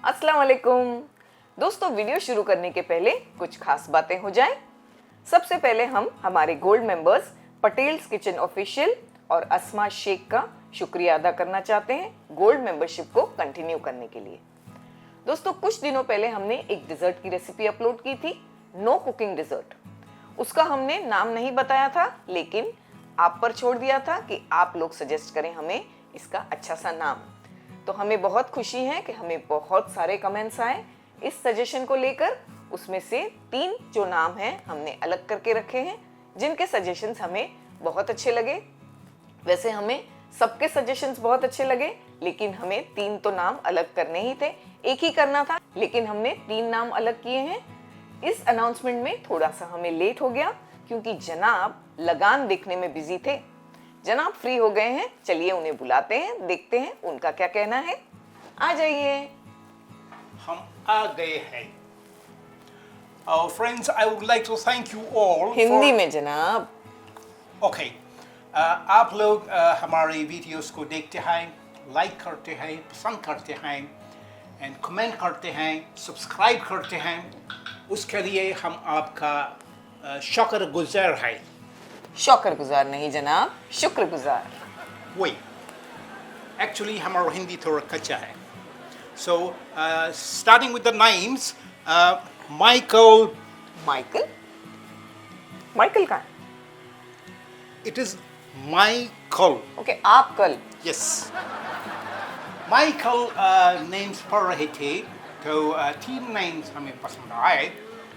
अस्सलाम वालेकुम। दोस्तों, वीडियो शुरू करने के पहले कुछ खास बातें हो जाएं। सबसे पहले हम हमारे gold members Patels kitchen official और अस्मा शेख का शुक्रिया अदा करना चाहते हैं गोल्ड मेंबरशिप को कंटिन्यू करने के लिए। दोस्तों, कुछ दिनों पहले हमने एक डिजर्ट की रेसिपी अपलोड की थी, नो कुकिंग डिजर्ट। उसका हमने नाम नहीं बताया था, लेकिन आप पर छोड़ दिया था कि आप लोग सजेस्ट करें हमें इसका अच्छा सा नाम। तो हमें बहुत खुशी है कि हमें बहुत सारे कमेंट्स आए इस सजेशन को लेकर। उसमें से 3 जो नाम हैं हमने अलग करके रखे हैं, जिनके सजेशंस हमें बहुत अच्छे लगे। वैसे हमें सबके सजेशंस बहुत अच्छे लगे, लेकिन हमें 3 तो नाम अलग करने ही थे। एक ही करना था, लेकिन हमने 3 नाम अलग किए हैं। इस अनाउंसमेंट में थोड़ा सा हमें लेट हो गया, क्योंकि जनाब लगान देखने में बिजी थे। जनाब फ्री हो गए हैं, चलिए उन्हें बुलाते हैं, देखते हैं उनका क्या कहना है। आ जाइए। हम आ गए हैं। Friends, I would like to thank you all Hindi में जनाब। Okay. आप लोग हमारे वीडियोस को देखते हैं, लाइक करते हैं, पसंद करते हैं एंड कमेंट करते हैं, सब्सक्राइब करते हैं। उसके लिए हम आपका शुक्रगुजार हैं। शुक्रगुजार नहीं जनाब, शुक्रगुजार। वही एक्चुअली हमारा हिंदी थोड़ा कच्चा है। So, starting with the names, Michael. Michael? Michael का? It is Michael. ओके, आप कल। Yes. Michael names पढ़ रहे थे, तो 3 names हमें पसंद आए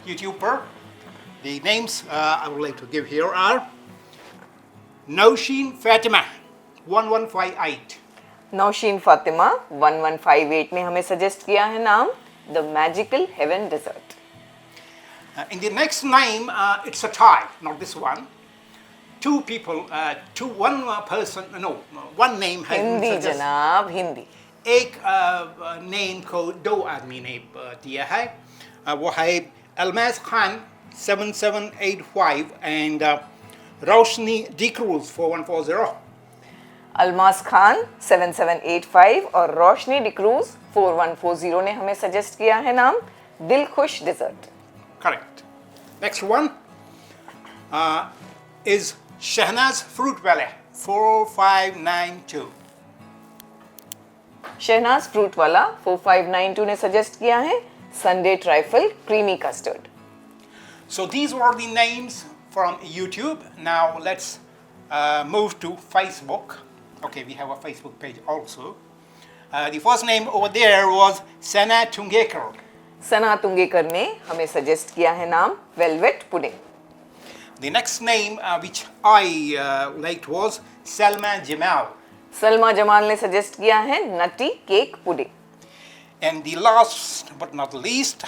YouTube पर। The names I would like to give here are Nausheen Fatima 1158. Nausheen Fatima 1158 ने हमें सजेस्ट किया है नाम the magical heaven dessert. In the next name, it's a tie, not this one. One person, no, one name has been Hindi suggested. जनाब, हिंदी। एक name को 2 आदमी ने दिया है। वो है अलमास खान 7785 एंड रोशनी डिक्रूज 4140। अलमास खान 7785 और रोशनी डिक्रूज 4140 ने हमें सजेस्ट किया है नाम Dil Khush dessert. Correct. Next one is Shahnaz Fruit Valley 4592. Shahnaz fruit valley 4592 ने सजेस्ट किया है Sunday trifle creamy custard. So these were the names from YouTube. Now let's move to Facebook. Okay, we have a Facebook page also. The first name over there was Sana Tungekar. Sana Tungekar ने हमें suggest किया है नाम velvet pudding. The next name which I liked was Salma Jamal. Salma Jamal ने suggest किया है nutty cake pudding. And the last but not least,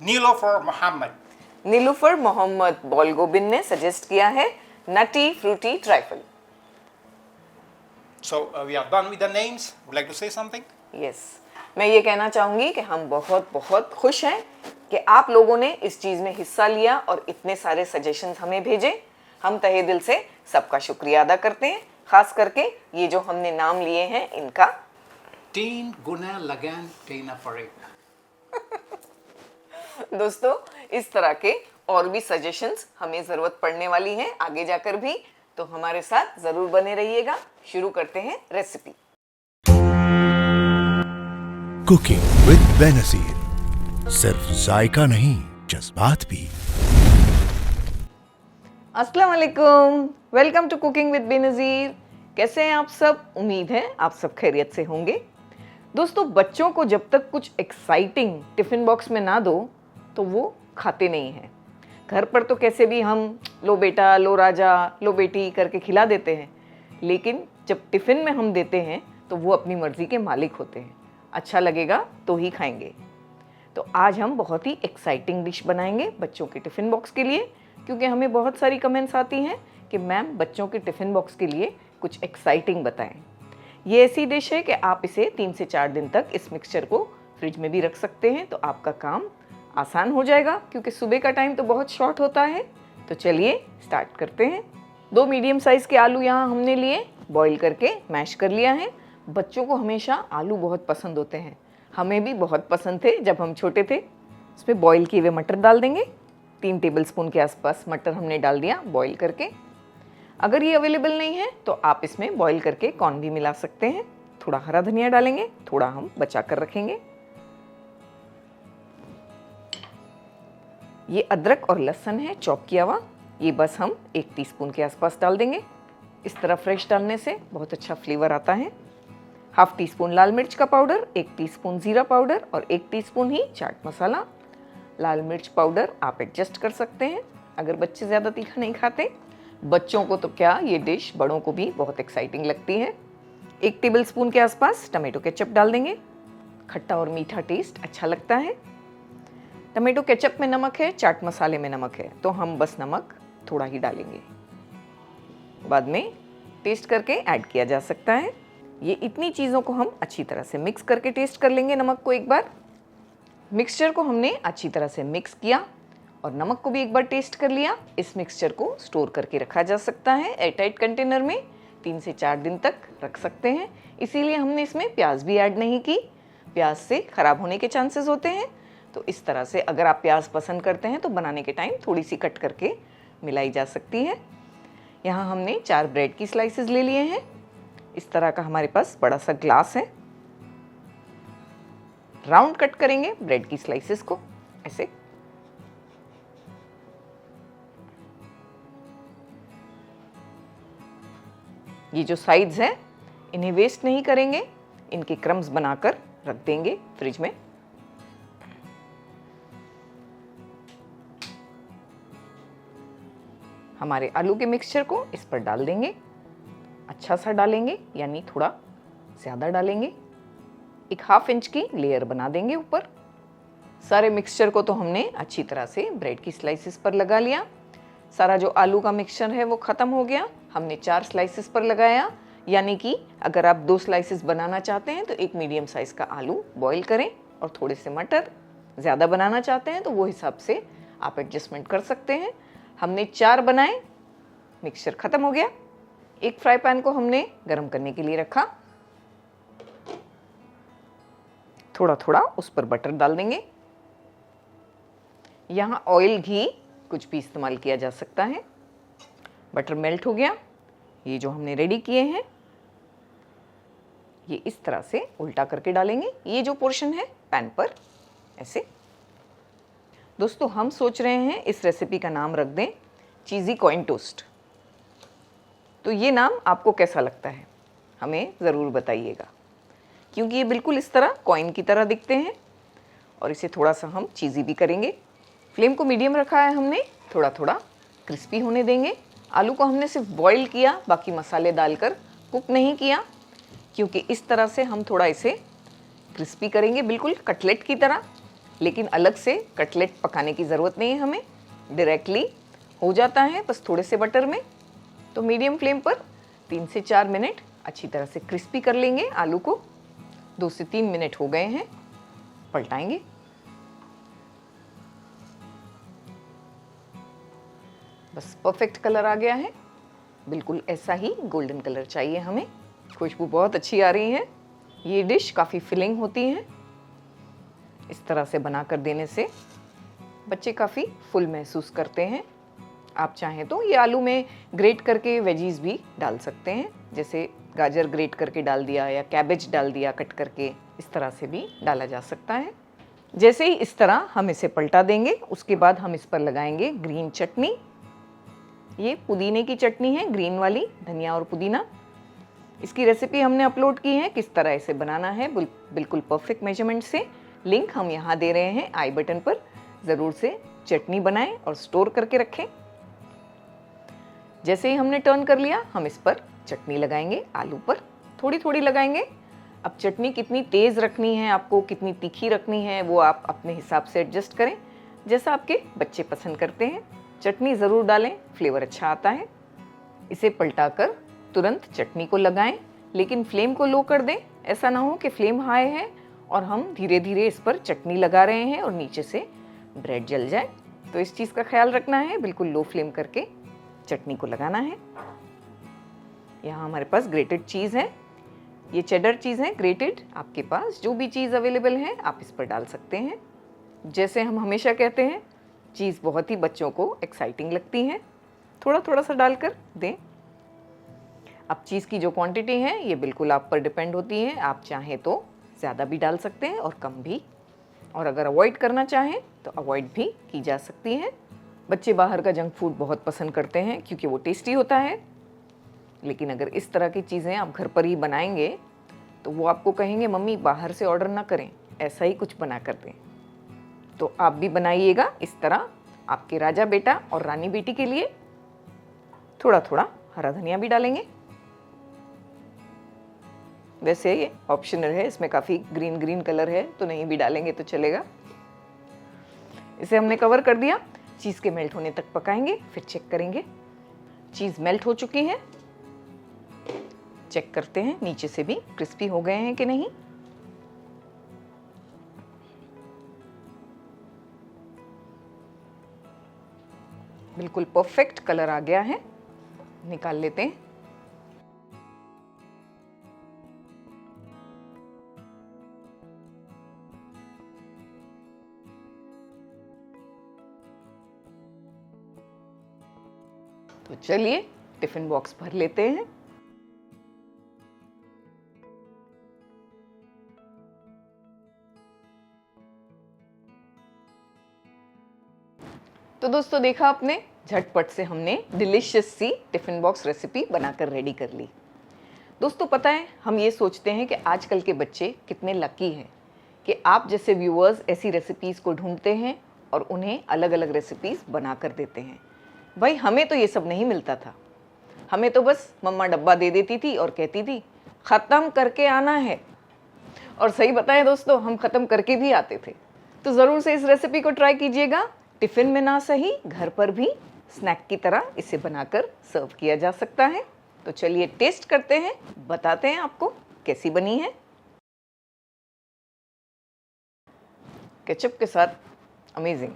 Nilofer Muhammad. Nilofer Mohammad Ballgobin ने suggest किया है nutty fruity trifle. So we are done with the names. Would like to say something? Yes, मैं ये कहना चाहूँगी कि हम बहुत बहुत खुश हैं कि आप लोगों ने इस चीज़ में हिस्सा लिया और इतने सारे सजेशंस हमें भेजे। हम तहे दिल से सबका शुक्रिया अदा करते हैं, खास करके ये जो हमने नाम लिए हैं इनका। 3 गुना लगान देना पड़ेगा। दोस्तों, इस तरह के और भी सजेशंस हमें ज़रूरत पड़ने वाली है आगे जाकर भी, तो हमारे साथ ज़रूर बने रहिएगा। शुरू करते हैं रेसिपी। कुकिंग विद बेनजीर, सिर्फ जायका नहीं जज्बात भी। अस्सलाम वालेकुम, welcome to cooking with Benazir. कैसे हैं आप सब? उम्मीद है आप सब खैरियत से होंगे। दोस्तों, बच्चों को जब तक कुछ एक्साइटिंग टिफ़िन बॉक्स में ना दो तो वो खाते नहीं हैं। घर पर तो कैसे भी हम लो बेटा, लो राजा, लो बेटी करके खिला देते हैं, लेकिन जब टिफ़िन में हम देते हैं तो वो अपनी मर्ज़ी के मालिक होते हैं। अच्छा लगेगा तो ही खाएंगे। तो आज हम बहुत ही एक्साइटिंग डिश बनाएंगे बच्चों के टिफ़िन बॉक्स के लिए, क्योंकि हमें बहुत सारी कमेंट्स आती हैं कि मैम बच्चों के टिफ़िन बॉक्स के लिए कुछ एक्साइटिंग बताएं। ये ऐसी डिश है कि आप इसे 3 से 4 दिन तक इस मिक्सचर को फ्रिज में भी रख सकते हैं, तो आपका काम आसान हो जाएगा, क्योंकि सुबह का टाइम तो बहुत शॉर्ट होता है। तो चलिए स्टार्ट करते हैं। 2 मीडियम साइज़ के आलू यहाँ हमने लिए, बॉईल करके मैश कर लिया है। बच्चों को हमेशा आलू बहुत पसंद होते हैं, हमें भी बहुत पसंद थे जब हम छोटे थे। इसमें बॉईल किए हुए मटर डाल देंगे। 3 टेबलस्पून के आसपास मटर हमने डाल दिया बॉईल करके। अगर ये अवेलेबल नहीं है तो आप इसमें बॉईल करके कॉर्न भी मिला सकते हैं। थोड़ा हरा धनिया डालेंगे, थोड़ा हम बचा कर रखेंगे। ये अदरक और लहसुन है चॉप किया हुआ, ये बस हम 1 टीस्पून के आसपास डाल देंगे। इस तरह फ्रेश डालने से बहुत अच्छा फ्लेवर आता है। हाफ टीस्पून लाल मिर्च का पाउडर, 1 टीस्पून जीरा पाउडर और 1 टीस्पून ही चाट मसाला। लाल मिर्च पाउडर आप एडजस्ट कर सकते हैं अगर बच्चे ज़्यादा तीखा नहीं खाते। बच्चों को तो क्या, ये डिश बड़ों को भी बहुत एक्साइटिंग लगती है। 1 टेबलस्पून के आसपास टमेटो केचप डाल देंगे। खट्टा और मीठा टेस्ट अच्छा लगता है। टमेटो केचप में नमक है, चाट मसाले में नमक है, तो हम बस नमक थोड़ा ही डालेंगे, बाद में टेस्ट करके ऐड किया जा सकता है। ये इतनी चीज़ों को हम अच्छी तरह से मिक्स करके टेस्ट कर लेंगे नमक को एक बार। मिक्सचर को हमने अच्छी तरह से मिक्स किया और नमक को भी एक बार टेस्ट कर लिया। इस मिक्सचर को स्टोर करके रखा जा सकता है एयरटाइट कंटेनर में, 3 से 4 दिन तक रख सकते हैं। इसीलिए हमने इसमें प्याज भी ऐड नहीं की, प्याज से ख़राब होने के चांसेस होते हैं। तो इस तरह से अगर आप प्याज पसंद करते हैं तो बनाने के टाइम थोड़ी सी कट करके मिलाई जा सकती है। यहाँ हमने 4 ब्रेड की स्लाइसेस ले लिए हैं। इस तरह का हमारे पास बड़ा सा ग्लास है। राउंड कट करेंगे ब्रेड की स्लाइसेस को ऐसे। ये जो साइड्स हैं इन्हें वेस्ट नहीं करेंगे, इनके क्रम्स बनाकर रख देंगे फ्रिज में। हमारे आलू के मिक्सचर को इस पर डाल देंगे। अच्छा सा डालेंगे, यानी थोड़ा ज़्यादा डालेंगे। 1/2 इंच की लेयर बना देंगे ऊपर। सारे मिक्सचर को तो हमने अच्छी तरह से ब्रेड की स्लाइसेस पर लगा लिया। सारा जो आलू का मिक्सचर है वो ख़त्म हो गया। हमने 4 स्लाइसेस पर लगाया, यानी कि अगर आप 2 स्लाइसेस बनाना चाहते हैं तो एक मीडियम साइज़ का आलू बॉईल करें और थोड़े से मटर। ज़्यादा बनाना चाहते हैं तो वो हिसाब से आप एडजस्टमेंट कर सकते हैं। हमने 4 बनाए, मिक्सचर ख़त्म हो गया। एक फ्राई पैन को हमने गरम करने के लिए रखा। थोड़ा थोड़ा उस पर बटर डाल देंगे। यहाँ ऑयल, घी कुछ भी इस्तेमाल किया जा सकता है। बटर मेल्ट हो गया। ये जो हमने रेडी किए हैं ये इस तरह से उल्टा करके डालेंगे। ये जो पोर्शन है पैन पर ऐसे। दोस्तों हम सोच रहे हैं इस रेसिपी का नाम रख दें चीज़ी कॉइन टोस्ट। तो ये नाम आपको कैसा लगता है हमें ज़रूर बताइएगा, क्योंकि ये बिल्कुल इस तरह कॉइन की तरह दिखते हैं। और इसे थोड़ा सा हम चीज़ी भी करेंगे। फ्लेम को मीडियम रखा है हमने, थोड़ा थोड़ा क्रिस्पी होने देंगे। आलू को हमने सिर्फ बॉईल किया, बाकी मसाले डालकर कुक नहीं किया, क्योंकि इस तरह से हम थोड़ा इसे क्रिस्पी करेंगे, बिल्कुल कटलेट की तरह। लेकिन अलग से कटलेट पकाने की ज़रूरत नहीं है हमें, डायरेक्टली हो जाता है बस थोड़े से बटर में। तो मीडियम फ्लेम पर 3 से 4 मिनट अच्छी तरह से क्रिस्पी कर लेंगे आलू को। 2 से 3 मिनट हो गए हैं, पलटाएंगे। बस परफेक्ट कलर आ गया है, बिल्कुल ऐसा ही गोल्डन कलर चाहिए हमें। खुशबू बहुत अच्छी आ रही है। ये डिश काफ़ी फिलिंग होती है। इस तरह से बना कर देने से बच्चे काफ़ी फुल महसूस करते हैं। आप चाहें तो ये आलू में ग्रेट करके वेजीज भी डाल सकते हैं, जैसे गाजर ग्रेट करके डाल दिया या कैबेज डाल दिया कट करके, इस तरह से भी डाला जा सकता है। जैसे ही इस तरह हम इसे पलटा देंगे, उसके बाद हम इस पर लगाएंगे ग्रीन चटनी। ये पुदीने की चटनी है, ग्रीन वाली, धनिया और पुदीना। इसकी रेसिपी हमने अपलोड की है, किस तरह इसे बनाना है बिल्कुल परफेक्ट मेजरमेंट से। लिंक हम यहाँ दे रहे हैं आई बटन पर। ज़रूर से चटनी बनाएं और स्टोर करके रखें। जैसे ही हमने टर्न कर लिया, हम इस पर चटनी लगाएंगे, आलू पर थोड़ी थोड़ी लगाएंगे। अब चटनी कितनी तेज़ रखनी है आपको, कितनी तीखी रखनी है, वो आप अपने हिसाब से एडजस्ट करें, जैसा आपके बच्चे पसंद करते हैं। चटनी ज़रूर डालें, फ्लेवर अच्छा आता है। इसे पलटाकर तुरंत चटनी को लगाएं, लेकिन फ्लेम को लो कर दें। ऐसा ना हो कि फ्लेम हाई है और हम धीरे धीरे इस पर चटनी लगा रहे हैं और नीचे से ब्रेड जल जाए। तो इस चीज़ का ख्याल रखना है, बिल्कुल लो फ्लेम करके चटनी को लगाना है। यहाँ हमारे पास ग्रेटेड चीज़ है, ये चेडर चीज़ है ग्रेटेड, आपके पास जो भी चीज़ अवेलेबल है आप इस पर डाल सकते हैं। जैसे हम हमेशा कहते हैं, चीज़ बहुत ही बच्चों को एक्साइटिंग लगती है, थोड़ा थोड़ा सा डालकर दें। अब चीज़ की जो क्वांटिटी है ये बिल्कुल आप पर डिपेंड होती है, आप चाहें तो ज़्यादा भी डाल सकते हैं और कम भी, और अगर अवॉइड करना चाहें तो अवॉइड भी की जा सकती है। बच्चे बाहर का जंक फूड बहुत पसंद करते हैं क्योंकि वो टेस्टी होता है, लेकिन अगर इस तरह की चीज़ें आप घर पर ही बनाएंगे तो वो आपको कहेंगे मम्मी बाहर से ऑर्डर ना करें, ऐसा ही कुछ बना कर दें। तो आप भी बनाइएगा इस तरह, आपके राजा बेटा और रानी बेटी के लिए। थोड़ा थोड़ा हरा धनिया भी डालेंगे, वैसे ये ऑप्शनल है, इसमें काफ़ी ग्रीन ग्रीन कलर है तो नहीं भी डालेंगे तो चलेगा। इसे हमने कवर कर दिया, चीज़ के मेल्ट होने तक पकाएंगे, फिर चेक करेंगे। चीज़ मेल्ट हो चुकी है, चेक करते हैं नीचे से भी क्रिस्पी हो गए हैं कि नहीं। बिल्कुल परफेक्ट कलर आ गया है, निकाल लेते हैं। तो चलिए टिफिन बॉक्स भर लेते हैं। तो दोस्तों देखा आपने, झटपट से हमने डिलीशियस सी टिफिन बॉक्स रेसिपी बनाकर रेडी कर ली। दोस्तों पता है, हम ये सोचते हैं कि आजकल के बच्चे कितने लकी हैं कि आप जैसे व्यूअर्स ऐसी रेसिपीज़ को ढूंढते हैं और उन्हें अलग अलग रेसिपीज़ बना कर देते हैं। भाई हमें तो ये सब नहीं मिलता था, हमें तो बस मम्मा डब्बा दे देती थी और कहती थी ख़त्म करके आना है, और सही बताएं दोस्तों हम ख़त्म करके भी आते थे। तो ज़रूर से इस रेसिपी को ट्राई कीजिएगा, टिफ़िन में ना सही घर पर भी स्नैक की तरह इसे बनाकर सर्व किया जा सकता है। तो चलिए टेस्ट करते हैं, बताते हैं आपको कैसी बनी है। केचप के साथ अमेजिंग।